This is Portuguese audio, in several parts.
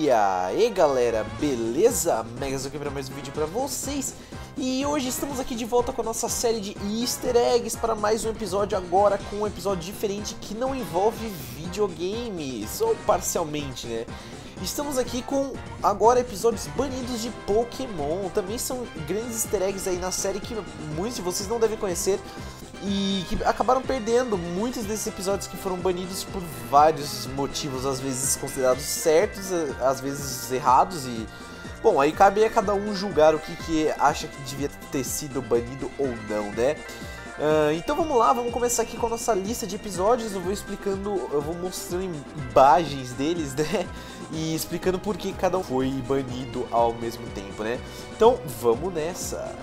E aí galera, beleza? Megas aqui para mais um vídeo para vocês. E hoje estamos aqui de volta com a nossa série de easter eggs para mais um episódio, agora com um episódio diferente que não envolve videogames, ou parcialmente, né? Estamos aqui com agora episódios banidos de Pokémon. Também são grandes easter eggs aí na série que muitos de vocês não devem conhecer e que acabaram perdendo muitos desses episódios que foram banidos por vários motivos, às vezes considerados certos, às vezes errados. E bom, aí cabe a cada um julgar o que acha que devia ter sido banido ou não, né? Então vamos lá, vamos começar aqui com a nossa lista de episódios. Eu vou mostrando imagens deles, né? E explicando por que cada um foi banido ao mesmo tempo, né? Então vamos nessa!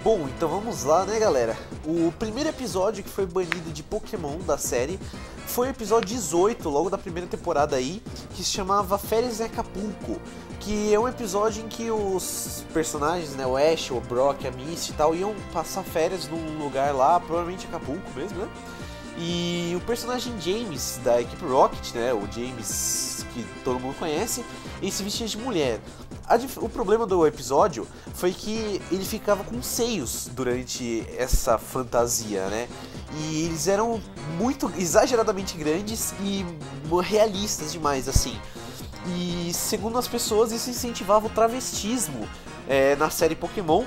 Bom, então vamos lá, né galera? O primeiro episódio que foi banido de Pokémon da série foi o episódio 18, logo da primeira temporada aí, que se chamava Férias em Acapulco, que é um episódio em que os personagens, né, o Ash, o Brock, a Misty e tal, iam passar férias num lugar lá, provavelmente Acapulco mesmo, né? E o personagem James, da equipe Rocket, né, o James que todo mundo conhece, ele se vestia de mulher. O problema do episódio foi que ele ficava com seios durante essa fantasia, né? E eles eram muito exageradamente grandes e realistas demais, assim. E segundo as pessoas, isso incentivava o travestismo na série Pokémon.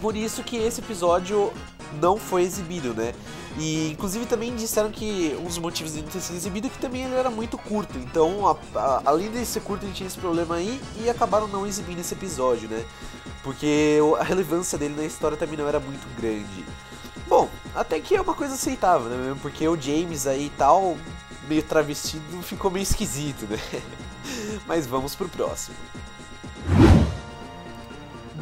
Por isso que esse episódio não foi exibido, né? E inclusive também disseram que um dos motivos de não ter sido exibido é que também ele era muito curto. Então, além de ser curto, ele tinha esse problema aí e acabaram não exibindo esse episódio, né? Porque a relevância dele na história também não era muito grande. Bom, até que é uma coisa aceitável, né? Porque o James aí e tal, meio travestido, ficou meio esquisito, né? Mas vamos pro próximo.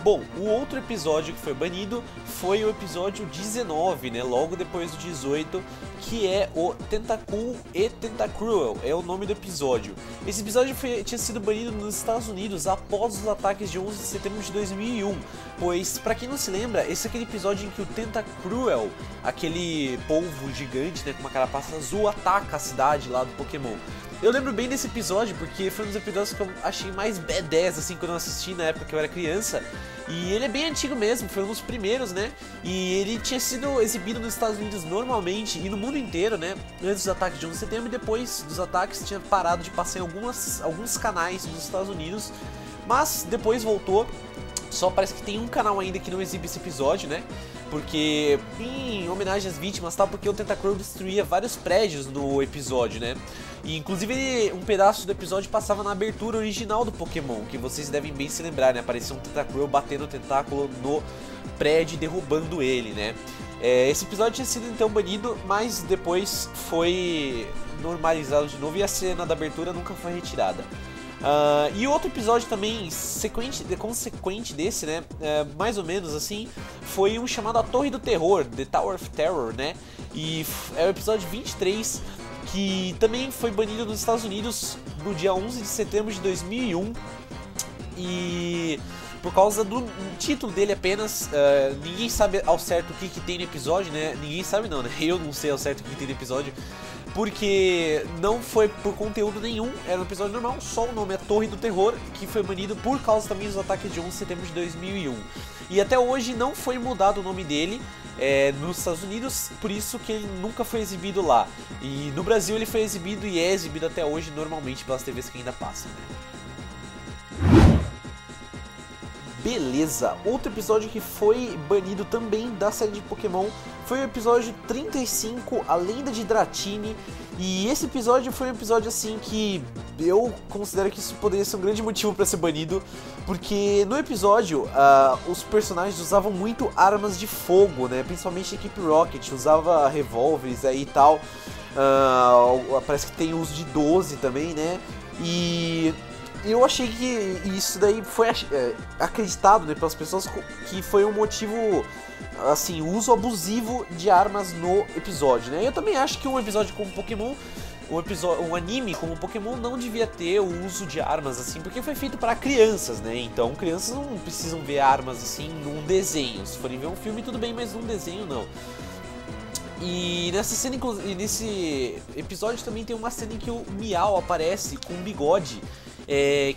Bom, o outro episódio que foi banido foi o episódio 19, né, logo depois do 18, que é o Tentacool e Tentacruel, é o nome do episódio. Esse episódio tinha sido banido nos Estados Unidos após os ataques de 11 de setembro de 2001, pois, pra quem não se lembra, esse é aquele episódio em que o Tentacruel, aquele polvo gigante, né, com uma carapaça azul, ataca a cidade lá do Pokémon. Eu lembro bem desse episódio porque foi um dos episódios que eu achei mais badass, assim, quando eu assisti na época que eu era criança. E ele é bem antigo mesmo, foi um dos primeiros, né? E ele tinha sido exibido nos Estados Unidos normalmente e no mundo inteiro, né? Antes dos ataques de 11 de setembro e depois dos ataques tinha parado de passar em alguns canais nos Estados Unidos. Mas depois voltou. Só parece que tem um canal ainda que não exibe esse episódio, né? Porque, em homenagem às vítimas, tal, porque o Tentacruel destruía vários prédios no episódio, né? E inclusive um pedaço do episódio passava na abertura original do Pokémon, que vocês devem bem se lembrar, né? Aparecia um Tentacruel batendo o tentáculo no prédio e derrubando ele, né? Esse episódio tinha sido então banido, mas depois foi normalizado de novo e a cena da abertura nunca foi retirada. E outro episódio também consequente desse, né, mais ou menos assim, foi um chamado A Torre do Terror, The Tower of Terror, né, e é o episódio 23, que também foi banido nos Estados Unidos no dia 11 de setembro de 2001, e por causa do título dele apenas, ninguém sabe ao certo o que tem no episódio, né, ninguém sabe não, né, eu não sei ao certo o que tem no episódio, porque não foi por conteúdo nenhum, era um episódio normal, só o nome é Torre do Terror, que foi banido por causa também dos ataques de 11 de setembro de 2001. E até hoje não foi mudado o nome dele nos Estados Unidos, por isso que ele nunca foi exibido lá. E no Brasil ele foi exibido e é exibido até hoje normalmente pelas TVs que ainda passam, né? Beleza, outro episódio que foi banido também da série de Pokémon foi o episódio 35, A Lenda de Dratini. E esse episódio foi um episódio assim que eu considero que isso poderia ser um grande motivo para ser banido, porque no episódio os personagens usavam muito armas de fogo, né? Principalmente a equipe Rocket usava revólveres aí e tal. Parece que tem uso de 12 também, né? E eu achei que isso daí foi acreditado, né, pelas pessoas que foi um motivo, assim, o uso abusivo de armas no episódio, né? Eu também acho que um episódio como Pokémon, um anime como Pokémon não devia ter o uso de armas, assim, porque foi feito para crianças, né? Então crianças não precisam ver armas, assim, num desenho. Se forem ver um filme, tudo bem, mas num desenho não. E nessa cena, nesse episódio também tem uma cena em que o Meow aparece com um bigode.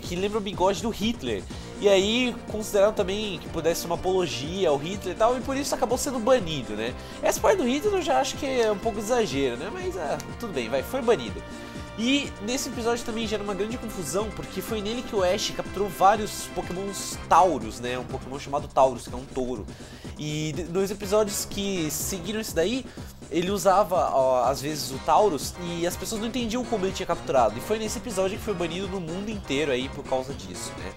que lembra o bigode do Hitler. E aí consideraram também que pudesse ser uma apologia ao Hitler e tal, e por isso acabou sendo banido, né? Essa parte do Hitler eu já acho que é um pouco exagero, né? Mas tudo bem, foi banido. E nesse episódio também gera uma grande confusão, porque foi nele que o Ash capturou vários pokémons Tauros, né? Um pokémon chamado Taurus, que é um touro. E nos episódios que seguiram isso daí, ele usava, ó, às vezes, o Taurus, e as pessoas não entendiam como ele tinha capturado. E foi nesse episódio que foi banido no mundo inteiro aí por causa disso, né?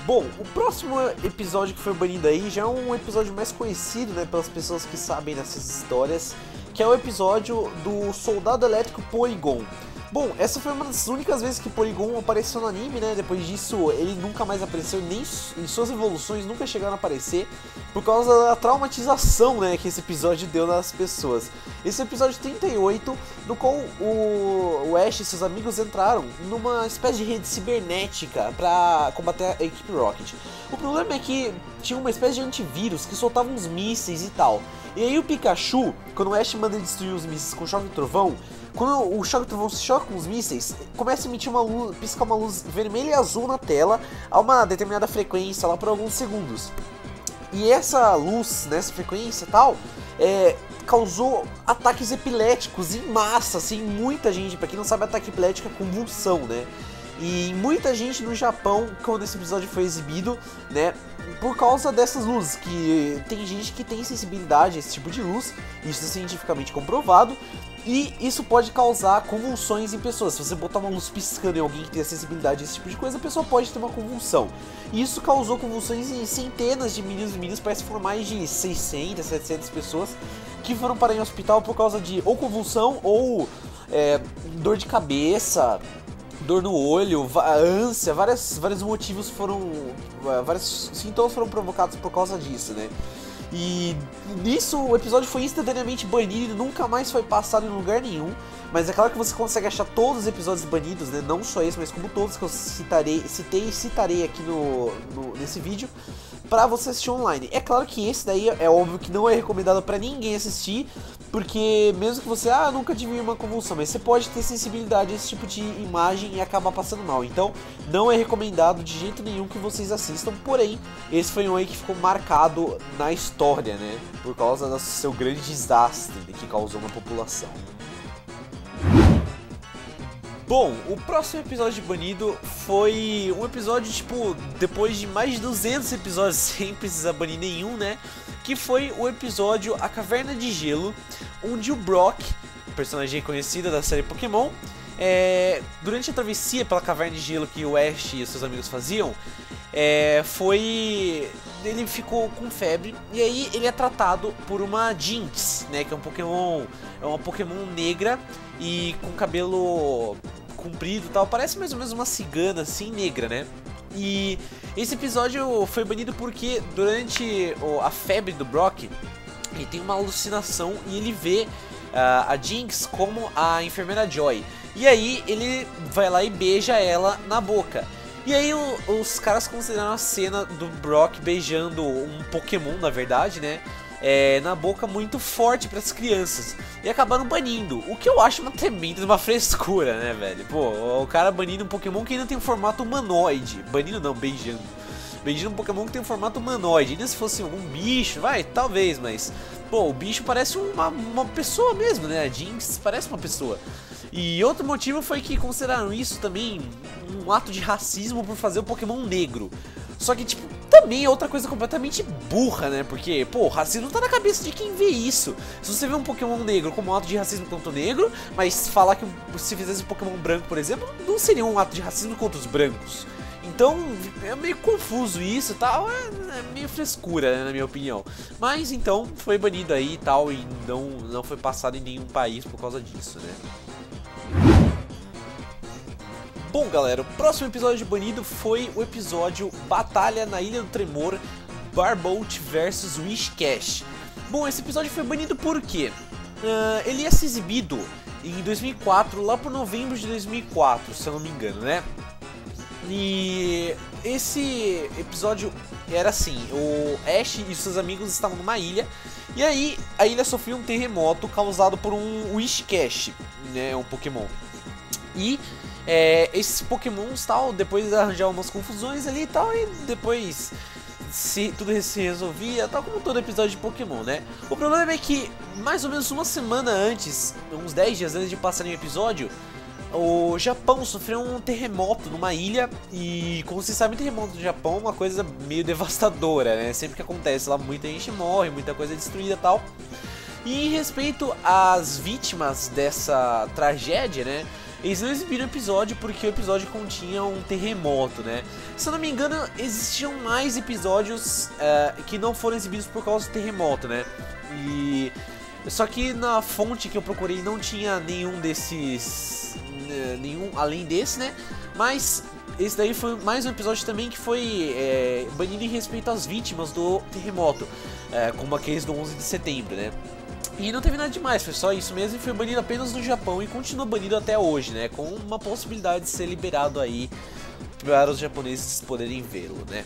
Bom, o próximo episódio que foi banido aí já é um episódio mais conhecido, né, pelas pessoas que sabem dessas histórias, que é o episódio do Soldado Elétrico Porygon. Bom, essa foi uma das únicas vezes que Porygon apareceu no anime, né? Depois disso ele nunca mais apareceu, nem em suas evoluções nunca chegaram a aparecer, por causa da traumatização, né, que esse episódio deu nas pessoas. Esse é o episódio 38, no qual o Ash e seus amigos entraram numa espécie de rede cibernética para combater a equipe Rocket. O problema é que tinha uma espécie de antivírus que soltava uns mísseis e tal. E aí o Pikachu, quando o Ash manda ele destruir os mísseis com choque de trovão, quando o choque de trovão se choca com os mísseis, começa a emitir uma luz, piscar uma luz vermelha e azul na tela a uma determinada frequência lá por alguns segundos. E essa luz, nessa frequência e tal, causou ataques epiléticos em massa, assim, muita gente. Pra quem não sabe, ataque epilético é convulsão, né? E muita gente no Japão, quando esse episódio foi exibido, né, por causa dessas luzes, que tem gente que tem sensibilidade a esse tipo de luz, isso é cientificamente comprovado, e isso pode causar convulsões em pessoas. Se você botar uma luz piscando em alguém que tem sensibilidade a esse tipo de coisa, a pessoa pode ter uma convulsão. E isso causou convulsões em centenas de meninos e meninas, parece que foram mais de 600, 700 pessoas que foram parar em hospital por causa de ou convulsão ou dor de cabeça, dor no olho, ânsia, vários motivos vários sintomas foram provocados por causa disso, né? E nisso o episódio foi instantaneamente banido e nunca mais foi passado em lugar nenhum. Mas é claro que você consegue achar todos os episódios banidos, né? Não só esse, mas como todos que eu citei e citarei aqui nesse vídeo, pra você assistir online. É claro que esse daí é óbvio que não é recomendado pra ninguém assistir, porque mesmo que você, nunca tive uma convulsão, mas você pode ter sensibilidade a esse tipo de imagem e acabar passando mal. Então não é recomendado de jeito nenhum que vocês assistam, porém, esse foi um aí que ficou marcado na história, né? Por causa do seu grande desastre que causou na população. Bom, o próximo episódio de banido foi um episódio, tipo, depois de mais de 200 episódios sem precisar banir nenhum, né? Que foi o episódio A Caverna de Gelo, onde o Brock, personagem conhecido da série Pokémon, durante a travessia pela Caverna de Gelo que o Ash e seus amigos faziam, ele ficou com febre e aí ele é tratado por uma Jynx, né, que é uma Pokémon negra e com cabelo comprido e tal, parece mais ou menos uma cigana assim, negra, né? E esse episódio foi banido porque durante a febre do Brock, ele tem uma alucinação e ele vê a Jynx como a enfermeira Joy. E aí ele vai lá e beija ela na boca. E aí os caras consideram a cena do Brock beijando um Pokémon, na verdade, né? Na boca muito forte para as crianças. E acabaram banindo. O que eu acho uma tremenda, uma frescura, né, velho? Pô, o cara banindo um Pokémon que ainda tem um formato humanoide. Banindo não, beijando. Beijando um Pokémon que tem um formato humanoide. Ainda se fosse algum bicho, talvez, mas... Pô, o bicho parece uma pessoa mesmo, né? A Jynx parece uma pessoa. E outro motivo foi que consideraram isso também um ato de racismo por fazer o Pokémon negro. Só que, tipo, também é outra coisa completamente burra, né? Porque, pô, o racismo tá na cabeça de quem vê isso. Se você vê um Pokémon negro como um ato de racismo contra o negro, mas falar que se fizesse um Pokémon branco, por exemplo, não seria um ato de racismo contra os brancos. Então, é meio confuso isso e tal, é meio frescura, né, na minha opinião. Mas, então, foi banido aí e tal, e não foi passado em nenhum país por causa disso, né? Bom, galera, o próximo episódio de banido foi o episódio Batalha na Ilha do Tremor, Barbolt vs Whiscash. Bom, esse episódio foi banido porque ele ia ser exibido em 2004, lá por novembro de 2004, se eu não me engano, né? E esse episódio era assim, o Ash e seus amigos estavam numa ilha, e aí a ilha sofreu um terremoto causado por um Whiscash, né, um Pokémon. E esses pokémons tal, depois arranjar umas confusões ali e tal, e depois tudo se resolvia, tal como todo episódio de Pokémon, né? O problema é que mais ou menos uma semana antes, uns 10 dias antes de passar em um episódio, o Japão sofreu um terremoto numa ilha. E como vocês sabem, terremoto no Japão é uma coisa meio devastadora, né? Sempre que acontece lá, muita gente morre, muita coisa é destruída e tal. E em respeito às vítimas dessa tragédia, né, eles não exibiram o episódio porque o episódio continha um terremoto, né? Se eu não me engano, existiam mais episódios que não foram exibidos por causa do terremoto, né? Só que na fonte que eu procurei não tinha nenhum desses, nenhum além desse, né? Mas esse daí foi mais um episódio também que foi banido em respeito às vítimas do terremoto, como aqueles do 11 de setembro, né? E não teve nada demais, foi só isso mesmo, e foi banido apenas no Japão e continua banido até hoje, né? Com uma possibilidade de ser liberado aí para os japoneses poderem vê-lo, né?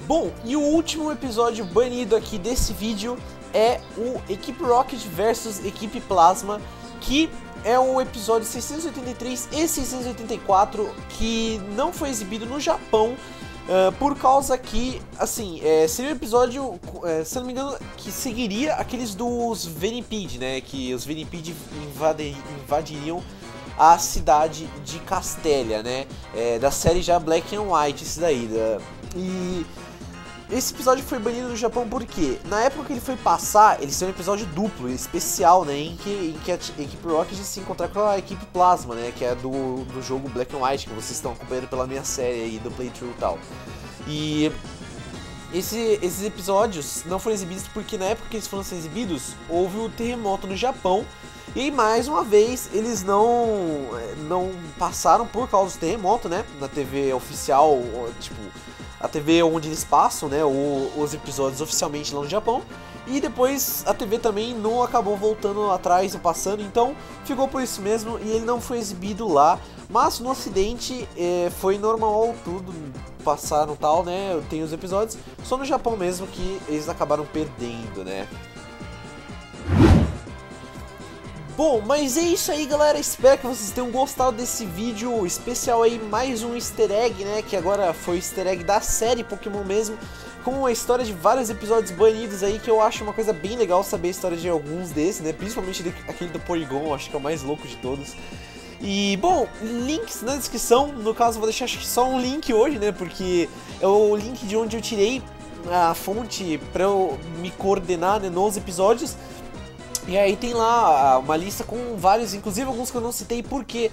Bom, e o último episódio banido aqui desse vídeo é o Equipe Rocket vs Equipe Plasma, que é o episódio 683 e 684, que não foi exibido no Japão, por causa que, assim, seria um episódio, se eu não me engano, que seguiria aqueles dos Venipede, né? Que os Venipede invadiriam a cidade de Castelia, né? Da série já Black and White, esse daí. E esse episódio foi banido no Japão porque, na época que ele foi passar, ele foi um episódio duplo, especial, né? Em que a equipe Rocket se encontrar com a equipe Plasma, né? Que é do jogo Black and White, que vocês estão acompanhando pela minha série aí, do playthrough e tal. E esses episódios não foram exibidos porque na época que eles foram ser exibidos, houve o terremoto no Japão. E aí, mais uma vez, eles não passaram por causa do terremoto, né? Na TV oficial, tipo, a TV onde eles passam, né, os episódios oficialmente lá no Japão. E depois a TV também não acabou voltando atrás ou passando, então ficou por isso mesmo e ele não foi exibido lá. Mas no ocidente foi normal tudo, passaram tal, né, tem os episódios. Só no Japão mesmo que eles acabaram perdendo, né. Bom, mas é isso aí, galera, espero que vocês tenham gostado desse vídeo especial aí, mais um easter egg, né, que agora foi o easter egg da série Pokémon mesmo, com a história de vários episódios banidos aí, que eu acho uma coisa bem legal saber a história de alguns desses, né, principalmente aquele do Porygon, acho que é o mais louco de todos. E, bom, links na descrição, no caso eu vou deixar acho que só um link hoje, né, porque é o link de onde eu tirei a fonte pra eu me coordenar, né, nos episódios. E aí tem lá uma lista com vários, inclusive alguns que eu não citei porque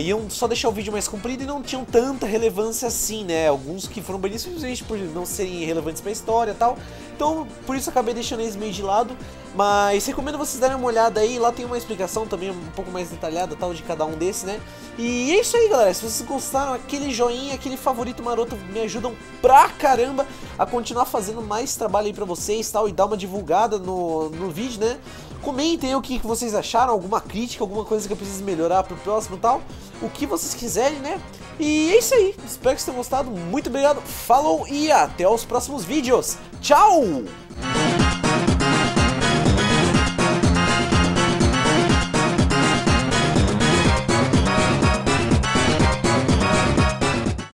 iam só deixar o vídeo mais comprido e não tinham tanta relevância assim, né? Alguns que foram banidos simplesmente por não serem relevantes pra história e tal. Então, por isso eu acabei deixando eles meio de lado. Mas recomendo vocês darem uma olhada aí, lá tem uma explicação também um pouco mais detalhada tal de cada um desses, né? E é isso aí, galera, se vocês gostaram, aquele joinha, aquele favorito maroto me ajudam pra caramba a continuar fazendo mais trabalho aí pra vocês tal, e dar uma divulgada no vídeo, né? Comentem aí o que vocês acharam, alguma crítica, alguma coisa que eu preciso melhorar pro próximo e tal, o que vocês quiserem, né? E é isso aí, espero que vocês tenham gostado, muito obrigado, falou e até os próximos vídeos, tchau!